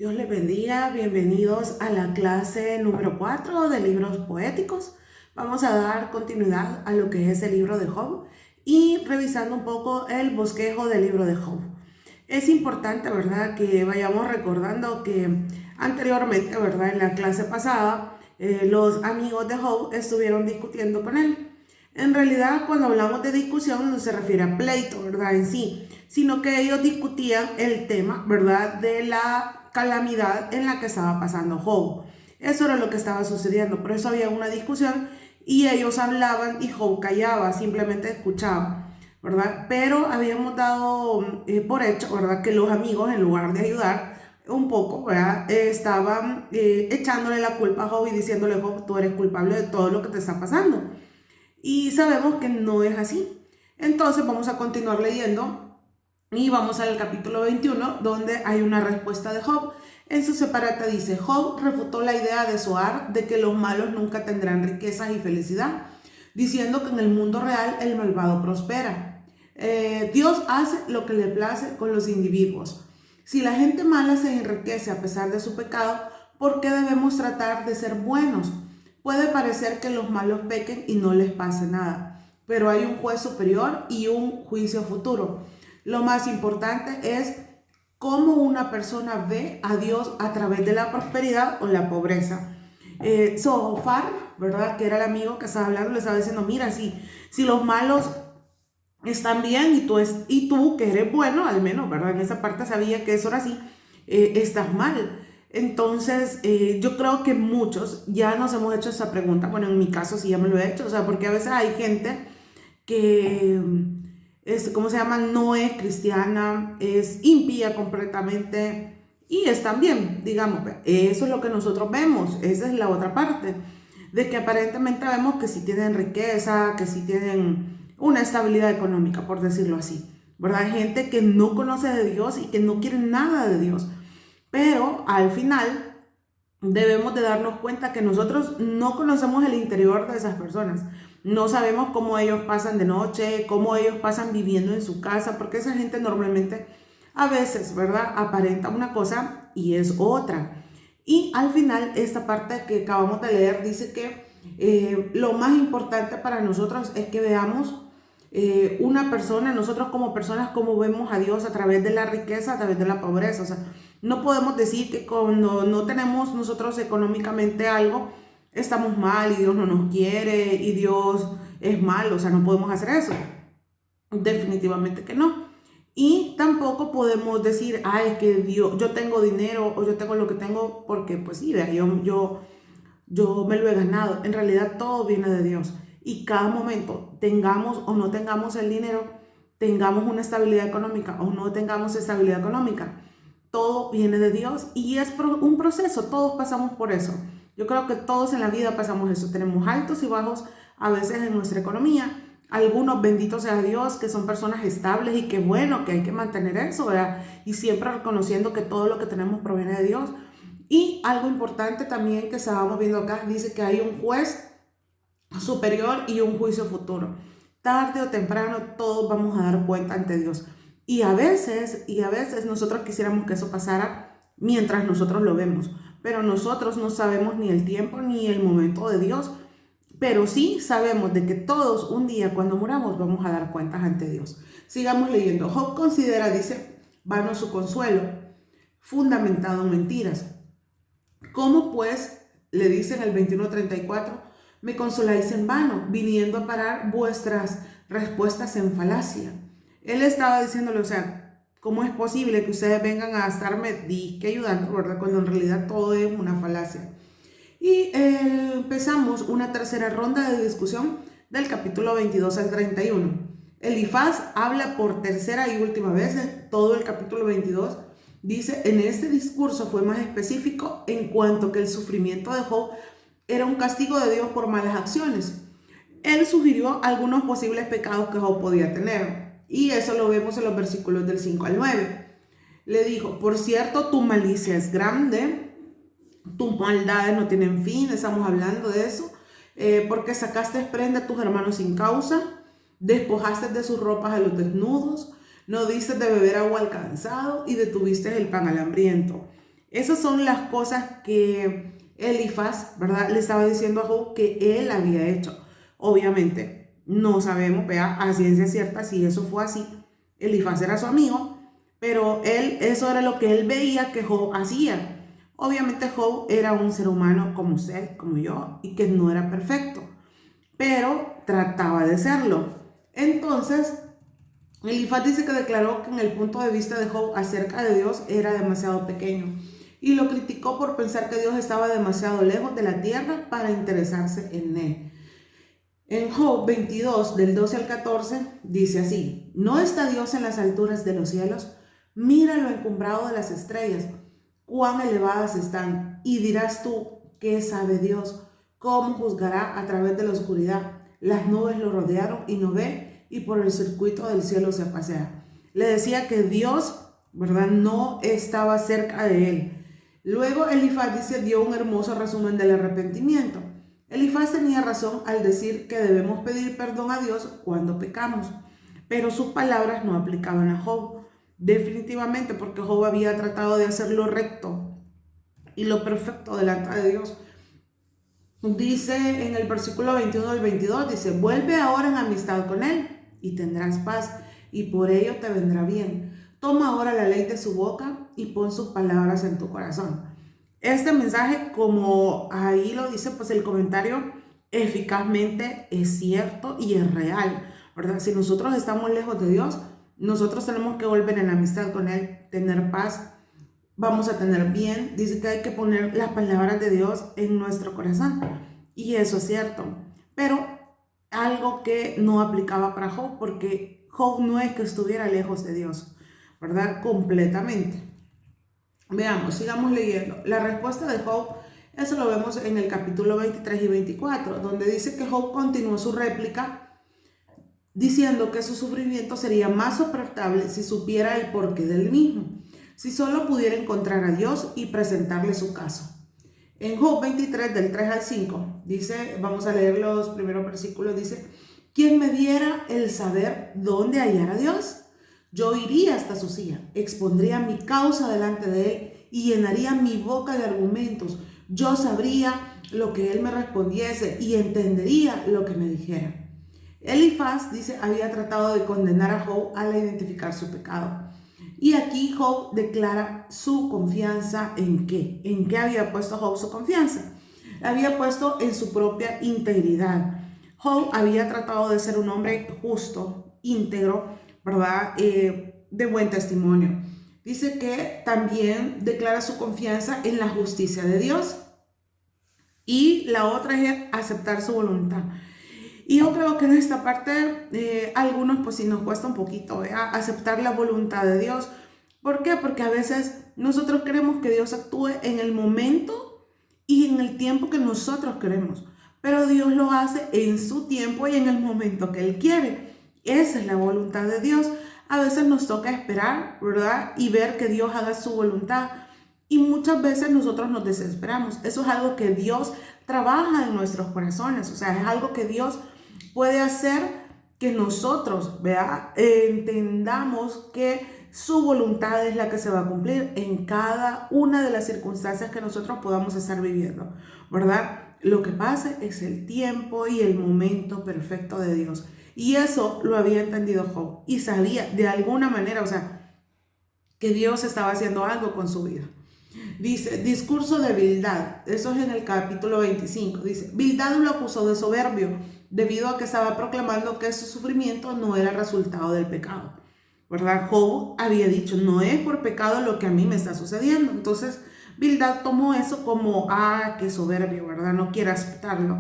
Dios les bendiga, bienvenidos a la clase número 4 de libros poéticos. Vamos a dar continuidad a lo que es el libro de Job y revisando un poco el bosquejo del libro de Job. Es importante, ¿verdad?, que vayamos recordando que anteriormente, ¿verdad?, en la clase pasada, los amigos de Job estuvieron discutiendo con él. En realidad, cuando hablamos de discusión, no se refiere a pleito, ¿verdad?, en sí, sino que ellos discutían el tema, ¿verdad?, de la calamidad en la que estaba pasando Job. Eso era lo que estaba sucediendo, por eso había una discusión y ellos hablaban y Job callaba, simplemente escuchaba, ¿verdad? Pero habíamos dado por hecho, ¿verdad?, que los amigos, en lugar de ayudar un poco, ¿verdad?, estaban echándole la culpa a Job y diciéndole: Job, tú eres culpable de todo lo que te está pasando. Y sabemos que no es así. Entonces vamos a continuar leyendo y vamos al capítulo 21, donde hay una respuesta de Job. En su separata dice: Job refutó la idea de Zohar de que los malos nunca tendrán riquezas y felicidad, diciendo que en el mundo real el malvado prospera. Dios hace lo que le place con los individuos. Si la gente mala se enriquece a pesar de su pecado, ¿por qué debemos tratar de ser buenos? Puede parecer que los malos pequen y no les pase nada, pero hay un juez superior y un juicio futuro. Lo más importante es cómo una persona ve a Dios a través de la prosperidad o la pobreza. Zohar, ¿verdad?, que era el amigo que estaba hablando, le estaba diciendo: mira, si los malos están bien y tú que eres bueno, al menos, ¿verdad?, en esa parte sabía que eso era así, estás mal. Entonces, yo creo que muchos ya nos hemos hecho esa pregunta. Bueno, en mi caso sí ya me lo he hecho, o sea, porque a veces hay gente que, ¿cómo se llama?, no es cristiana, es impía completamente y están bien, digamos. Eso es lo que nosotros vemos, esa es la otra parte, de que aparentemente vemos que sí tienen riqueza, que sí tienen una estabilidad económica, por decirlo así, ¿verdad? Hay gente que no conoce de Dios y que no quiere nada de Dios. Pero al final debemos de darnos cuenta que nosotros no conocemos el interior de esas personas. No sabemos cómo ellos pasan de noche, cómo ellos pasan viviendo en su casa, porque esa gente normalmente a veces, ¿verdad?, aparenta una cosa y es otra. Y al final, esta parte que acabamos de leer dice que lo más importante para nosotros es que veamos una persona, nosotros como personas, cómo vemos a Dios a través de la riqueza, a través de la pobreza. O sea, no podemos decir que cuando no tenemos nosotros económicamente algo, estamos mal y Dios no nos quiere y Dios es malo. O sea, no podemos hacer eso. Definitivamente que no. Y tampoco podemos decir: ay, es que Dios, yo tengo dinero o yo tengo lo que tengo porque, pues sí, vea, yo me lo he ganado. En realidad todo viene de Dios. Y cada momento, tengamos o no tengamos el dinero, tengamos una estabilidad económica o no tengamos estabilidad económica, todo viene de Dios y es un proceso. Todos pasamos por eso. Yo creo que todos en la vida pasamos eso. Tenemos altos y bajos a veces en nuestra economía. Algunos, bendito sea Dios, que son personas estables y que bueno, que hay que mantener eso, ¿verdad? Y siempre reconociendo que todo lo que tenemos proviene de Dios. Y algo importante también que estábamos viendo acá, dice que hay un juez superior y un juicio futuro. Tarde o temprano todos vamos a dar cuenta ante Dios. Y a veces nosotros quisiéramos que eso pasara mientras nosotros lo vemos, pero nosotros no sabemos ni el tiempo ni el momento de Dios, pero sí sabemos de que todos un día cuando muramos vamos a dar cuentas ante Dios. Sigamos leyendo. Job considera, dice, vano su consuelo, fundamentado en mentiras. ¿Cómo pues, le dice en el 21:34, me consoláis en vano, viniendo a parar vuestras respuestas en falacia? Él estaba diciéndole, o sea, ¿cómo es posible que ustedes vengan a estarme disque ayudando, ¿verdad?, cuando en realidad todo es una falacia? Y empezamos una tercera ronda de discusión del capítulo 22 al 31. Elifaz habla por tercera y última vez en todo el capítulo 22. Dice: en este discurso fue más específico en cuanto que el sufrimiento de Job era un castigo de Dios por malas acciones. Él sugirió algunos posibles pecados que Job podía tener, y eso lo vemos en los versículos del 5 al 9. Le dijo: por cierto, tu malicia es grande, tus maldades no tienen fin. Estamos hablando de eso, porque sacaste prenda a tus hermanos sin causa, despojaste de sus ropas a los desnudos, no diste de beber agua al cansado y detuviste el pan al hambriento. Esas son las cosas que Elifaz, ¿verdad?, le estaba diciendo a Job que él había hecho. Obviamente, no sabemos, vea, a ciencia cierta si eso fue así. Elifaz era su amigo, pero eso era lo que él veía que Job hacía. Obviamente Job era un ser humano como usted, como yo, y que no era perfecto, pero trataba de serlo. Entonces, Elifaz dice que declaró que en el punto de vista de Job acerca de Dios era demasiado pequeño y lo criticó por pensar que Dios estaba demasiado lejos de la tierra para interesarse en él. En Job 22, del 12 al 14, dice así: ¿No está Dios en las alturas de los cielos? Mira lo encumbrado de las estrellas, cuán elevadas están. Y dirás tú, ¿qué sabe Dios? ¿Cómo juzgará a través de la oscuridad? Las nubes lo rodearon y no ve, y por el circuito del cielo se pasea. Le decía que Dios, ¿verdad?, no estaba cerca de él. Luego Elifaz dio un hermoso resumen del arrepentimiento. Elifaz tenía razón al decir que debemos pedir perdón a Dios cuando pecamos, pero sus palabras no aplicaban a Job. Definitivamente, porque Job había tratado de hacer lo recto y lo perfecto delante de Dios. Dice en el versículo 21 al 22, dice: vuelve ahora en amistad con él y tendrás paz, y por ello te vendrá bien. Toma ahora la ley de su boca y pon sus palabras en tu corazón. Este mensaje, como ahí lo dice, pues el comentario eficazmente es cierto y es real, ¿verdad? Si nosotros estamos lejos de Dios, nosotros tenemos que volver en amistad con Él, tener paz, vamos a tener bien. Dice que hay que poner las palabras de Dios en nuestro corazón, y eso es cierto, pero algo que no aplicaba para Job, porque Job no es que estuviera lejos de Dios, ¿verdad?, completamente. Veamos, sigamos leyendo. La respuesta de Job, eso lo vemos en el capítulo 23 y 24, donde dice que Job continuó su réplica diciendo que su sufrimiento sería más soportable si supiera el porqué del mismo, si solo pudiera encontrar a Dios y presentarle su caso. En Job 23, del 3 al 5, dice, vamos a leer los primeros versículos, dice: ¿quién me diera el saber dónde hallar a Dios? Yo iría hasta su silla, expondría mi causa delante de él y llenaría mi boca de argumentos. Yo sabría lo que él me respondiese y entendería lo que me dijera. Elifaz, dice, había tratado de condenar a Job al identificar su pecado. Y aquí Job declara su confianza ¿en qué? ¿En qué había puesto Job su confianza? La había puesto en su propia integridad. Job había tratado de ser un hombre justo, íntegro, ¿verdad?, de buen testimonio. Dice que también declara su confianza en la justicia de Dios. Y la otra es aceptar su voluntad. Y yo creo que en esta parte algunos pues sí nos cuesta un poquito aceptar la voluntad de Dios. ¿Por qué? Porque a veces nosotros queremos que Dios actúe en el momento y en el tiempo que nosotros queremos, pero Dios lo hace en su tiempo y en el momento que Él quiere. Esa es la voluntad de Dios. A veces nos toca esperar, ¿verdad?, y ver que Dios haga su voluntad. Y muchas veces nosotros nos desesperamos. Eso es algo que Dios trabaja en nuestros corazones. O sea, es algo que Dios puede hacer que nosotros, entendamos que su voluntad es la que se va a cumplir en cada una de las circunstancias que nosotros podamos estar viviendo, ¿verdad? Lo que pasa es el tiempo y el momento perfecto de Dios. Y eso lo había entendido Job y sabía de alguna manera, o sea, que Dios estaba haciendo algo con su vida. Dice, discurso de Bildad, eso es en el capítulo 25, dice: Bildad lo acusó de soberbio debido a que estaba proclamando que su sufrimiento no era resultado del pecado, ¿verdad? Job había dicho, no es por pecado lo que a mí me está sucediendo. Entonces Bildad tomó eso como, qué soberbio, ¿verdad? No quiere aceptarlo.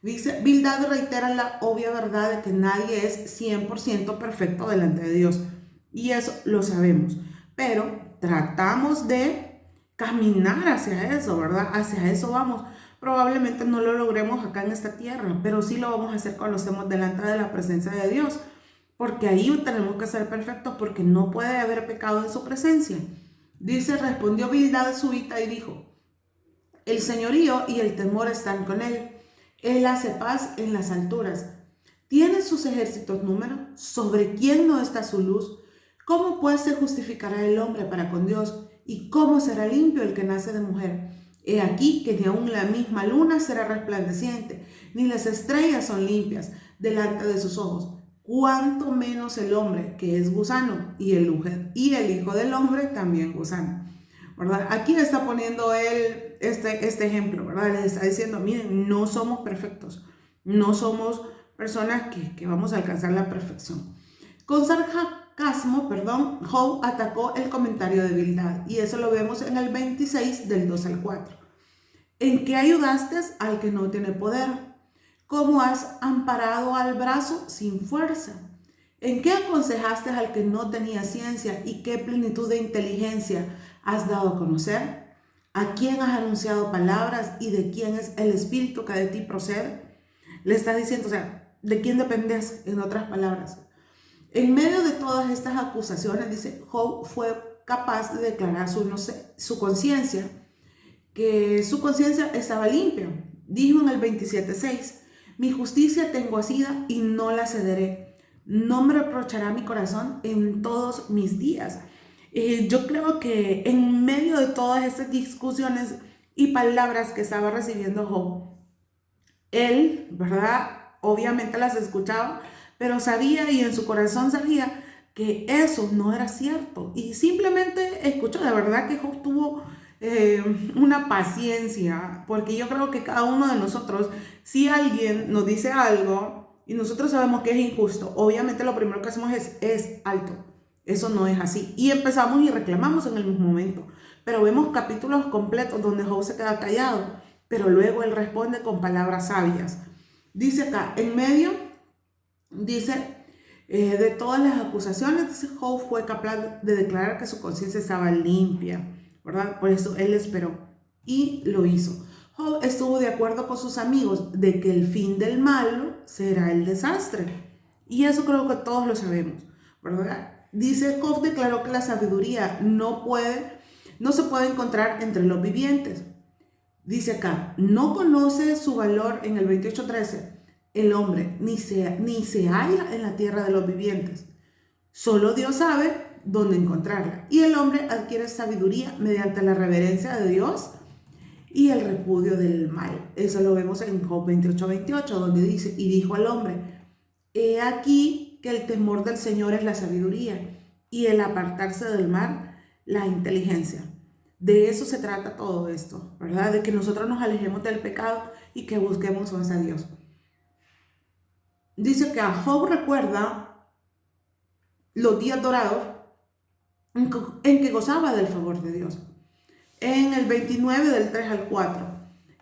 Dice, Bildad reitera la obvia verdad de que nadie es 100% perfecto delante de Dios, y eso lo sabemos, pero tratamos de caminar hacia eso, ¿verdad? Hacia eso vamos. Probablemente no lo logremos acá en esta tierra, pero sí lo vamos a hacer cuando estemos delante de la presencia de Dios, porque ahí tenemos que ser perfectos, porque no puede haber pecado en su presencia. Dice, respondió Bildad subita y dijo: el señorío y el temor están con él. Él hace paz en las alturas. ¿Tiene sus ejércitos número? ¿Sobre quién no está su luz? ¿Cómo pues se justificará el hombre para con Dios? ¿Y cómo será limpio el que nace de mujer? He aquí que ni aun la misma luna será resplandeciente, ni las estrellas son limpias delante de sus ojos. Cuánto menos el hombre, que es gusano, y el hijo del hombre también gusano. ¿Verdad? Aquí está poniendo él este ejemplo, ¿verdad? Les está diciendo, miren, no somos perfectos, no somos personas que vamos a alcanzar la perfección. Con sarcasmo, Job atacó el comentario de Bildad, y eso lo vemos en el 26 del 2 al 4. ¿En qué ayudaste al que no tiene poder? ¿Cómo has amparado al brazo sin fuerza? ¿En qué aconsejaste al que no tenía ciencia y qué plenitud de inteligencia has dado a conocer? ¿A quién has anunciado palabras y de quién es el espíritu que de ti procede? Le está diciendo, o sea, ¿de quién dependes? En otras palabras. En medio de todas estas acusaciones, dice, Job fue capaz de declarar su conciencia, que su conciencia estaba limpia. Dijo en el 27:6, mi justicia tengo asida y no la cederé. No me reprochará mi corazón en todos mis días. Yo creo que en medio de todas estas discusiones y palabras que estaba recibiendo Job, él, ¿verdad? Obviamente las escuchaba, pero sabía y en su corazón sabía que eso no era cierto. Y simplemente escuchó. De verdad que Job tuvo una paciencia, porque yo creo que cada uno de nosotros, si alguien nos dice algo y nosotros sabemos que es injusto, obviamente lo primero que hacemos es alto. Eso no es así. Y empezamos y reclamamos en el mismo momento. Pero vemos capítulos completos donde Job se queda callado, pero luego él responde con palabras sabias. Dice acá, en medio, dice, de todas las acusaciones, dice, Job fue capaz de declarar que su conciencia estaba limpia, ¿verdad? Por eso él esperó y lo hizo. Job estuvo de acuerdo con sus amigos de que el fin del malo será el desastre. Y eso creo que todos lo sabemos, ¿verdad? Dice, Job declaró que la sabiduría no se puede encontrar entre los vivientes. Dice acá, no conoce su valor en el 28:13 el hombre, ni se halla en la tierra de los vivientes. Solo Dios sabe dónde encontrarla. Y el hombre adquiere sabiduría mediante la reverencia de Dios y el repudio del mal. Eso lo vemos en Job 28:28, donde dice, y dijo al hombre, he aquí que el temor del Señor es la sabiduría y el apartarse del mal, la inteligencia. De eso se trata todo esto, ¿verdad? De que nosotros nos alejemos del pecado y que busquemos más a Dios. Dice que a Job recuerda los días dorados en que gozaba del favor de Dios. En el 29 del 3 al 4,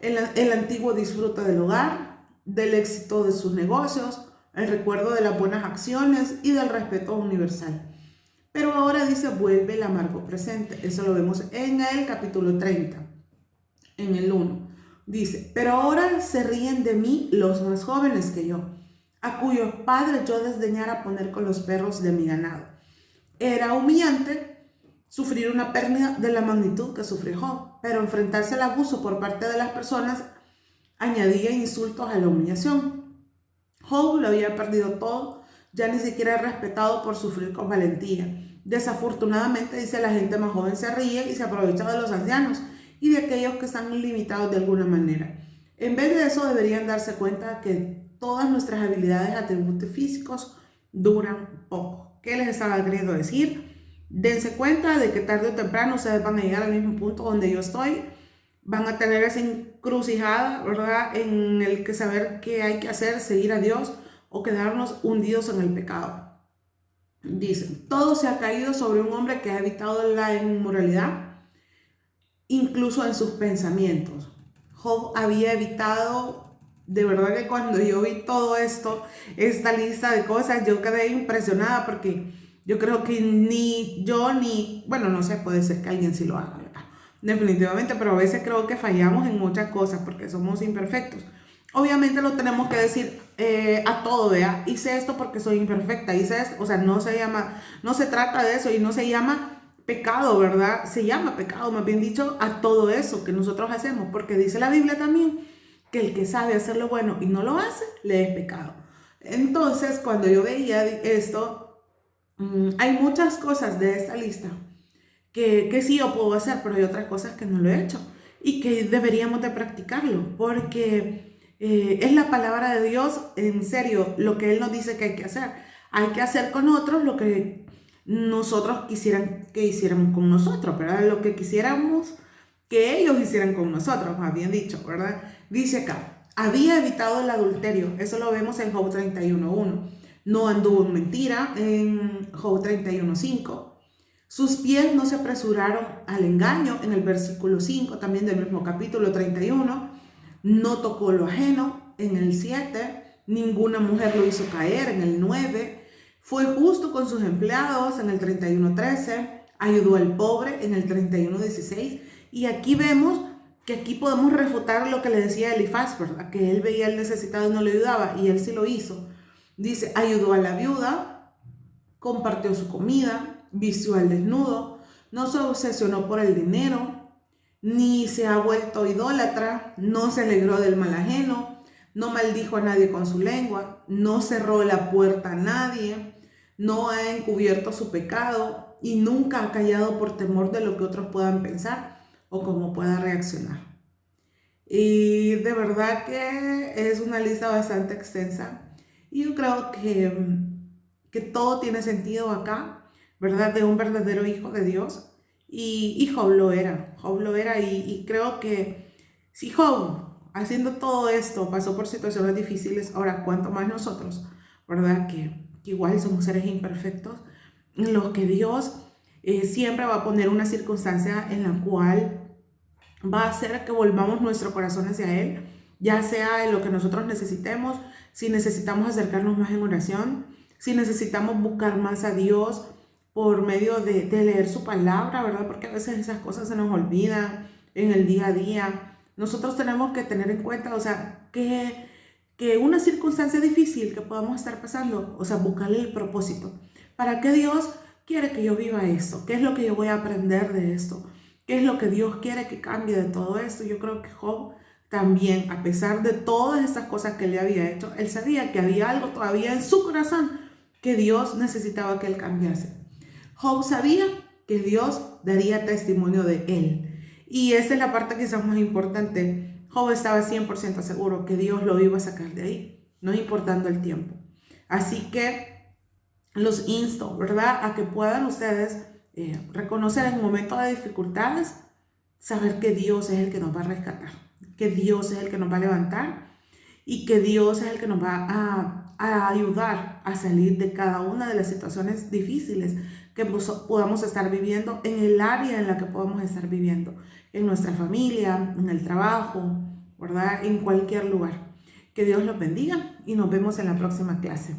el antiguo disfruta del hogar, del éxito de sus negocios, el recuerdo de las buenas acciones y del respeto universal. Pero ahora dice, vuelve el amargo presente. Eso lo vemos en el capítulo 30, en el 1. Dice, pero ahora se ríen de mí los más jóvenes que yo, a cuyos padres yo desdeñara poner con los perros de mi ganado. Era humillante sufrir una pérdida de la magnitud que sufrió Job, pero enfrentarse al abuso por parte de las personas añadía insultos a la humillación. Job lo había perdido todo, ya ni siquiera es respetado por sufrir con valentía. Desafortunadamente, dice, la gente más joven se ríe y se aprovecha de los ancianos y de aquellos que están limitados de alguna manera. En vez de eso, deberían darse cuenta que todas nuestras habilidades, atributos físicos duran poco. ¿Qué les estaba queriendo decir? Dense cuenta de que tarde o temprano ustedes van a llegar al mismo punto donde yo estoy. Van a tener esa encrucijada, ¿verdad? En el que saber qué hay que hacer, seguir a Dios o quedarnos hundidos en el pecado. Dice, todo se ha caído sobre un hombre que ha evitado la inmoralidad, incluso en sus pensamientos. Job había evitado, de verdad que cuando yo vi todo esto, esta lista de cosas, yo quedé impresionada porque yo creo que ni yo ni, bueno, no sé, puede ser que alguien sí lo haga, ¿verdad? Definitivamente, pero a veces creo que fallamos en muchas cosas porque somos imperfectos. Obviamente lo tenemos que decir a todo, ¿vea? Hice esto porque soy imperfecta, hice esto, o sea, no se trata de eso y no se llama pecado, ¿verdad? Se llama pecado, más bien dicho, a todo eso que nosotros hacemos, porque dice la Biblia también que el que sabe hacer lo bueno y no lo hace, le es pecado. Entonces, cuando yo veía esto, hay muchas cosas de esta lista que sí yo puedo hacer, pero hay otras cosas que no lo he hecho y que deberíamos de practicarlo, porque es la palabra de Dios, en serio, lo que Él nos dice que hay que hacer. Hay que hacer con otros lo que nosotros quisieran que hicieran con nosotros, ¿verdad? Lo que quisiéramos que ellos hicieran con nosotros, más bien dicho, ¿verdad? Dice acá, había evitado el adulterio, eso lo vemos en Job 31:1. No anduvo en mentira, en Job 31:5. Sus pies no se apresuraron al engaño, en el versículo 5, también del mismo capítulo 31. No tocó lo ajeno, en el 7. Ninguna mujer lo hizo caer, en el 9. Fue justo con sus empleados, en el 31:13. Ayudó al pobre, en el 31:16. Y aquí vemos que aquí podemos refutar lo que le decía Elifaz, ¿verdad? Que él veía al necesitado y no le ayudaba, y él sí lo hizo. Dice, ayudó a la viuda, compartió su comida, vistió al desnudo, no se obsesionó por el dinero, ni se ha vuelto idólatra, no se alegró del mal ajeno, no maldijo a nadie con su lengua, no cerró la puerta a nadie, no ha encubierto su pecado y nunca ha callado por temor de lo que otros puedan pensar o cómo pueda reaccionar. Y de verdad que es una lista bastante extensa y yo creo que todo tiene sentido acá, ¿verdad? De un verdadero hijo de Dios. Y Job lo era y creo que si Job, haciendo todo esto, pasó por situaciones difíciles, ahora cuánto más nosotros, ¿verdad? Que igual somos seres imperfectos, en los que Dios siempre va a poner una circunstancia en la cual va a hacer que volvamos nuestro corazón hacia Él, ya sea en lo que nosotros necesitemos, si necesitamos acercarnos más en oración, si necesitamos buscar más a Dios por medio de leer su palabra, ¿verdad? Porque a veces esas cosas se nos olvidan en el día a día. Nosotros tenemos que tener en cuenta, o sea, que una circunstancia difícil que podamos estar pasando, o sea, buscarle el propósito. ¿Para qué Dios quiere que yo viva esto? ¿Qué es lo que yo voy a aprender de esto? ¿Qué es lo que Dios quiere que cambie de todo esto? Yo creo que Job también, a pesar de todas estas cosas que él le había hecho, él sabía que había algo todavía en su corazón que Dios necesitaba que él cambiase. Job sabía que Dios daría testimonio de él. Y esa es la parte quizás más importante. Job estaba 100% seguro que Dios lo iba a sacar de ahí, no importando el tiempo. Así que los insto, ¿verdad?, a que puedan ustedes reconocer en momentos de dificultades, saber que Dios es el que nos va a rescatar, que Dios es el que nos va a levantar y que Dios es el que nos va a ayudar a salir de cada una de las situaciones difíciles que podamos estar viviendo en el área en la que podamos estar viviendo, en nuestra familia, en el trabajo, ¿verdad?, en cualquier lugar. Que Dios los bendiga y nos vemos en la próxima clase.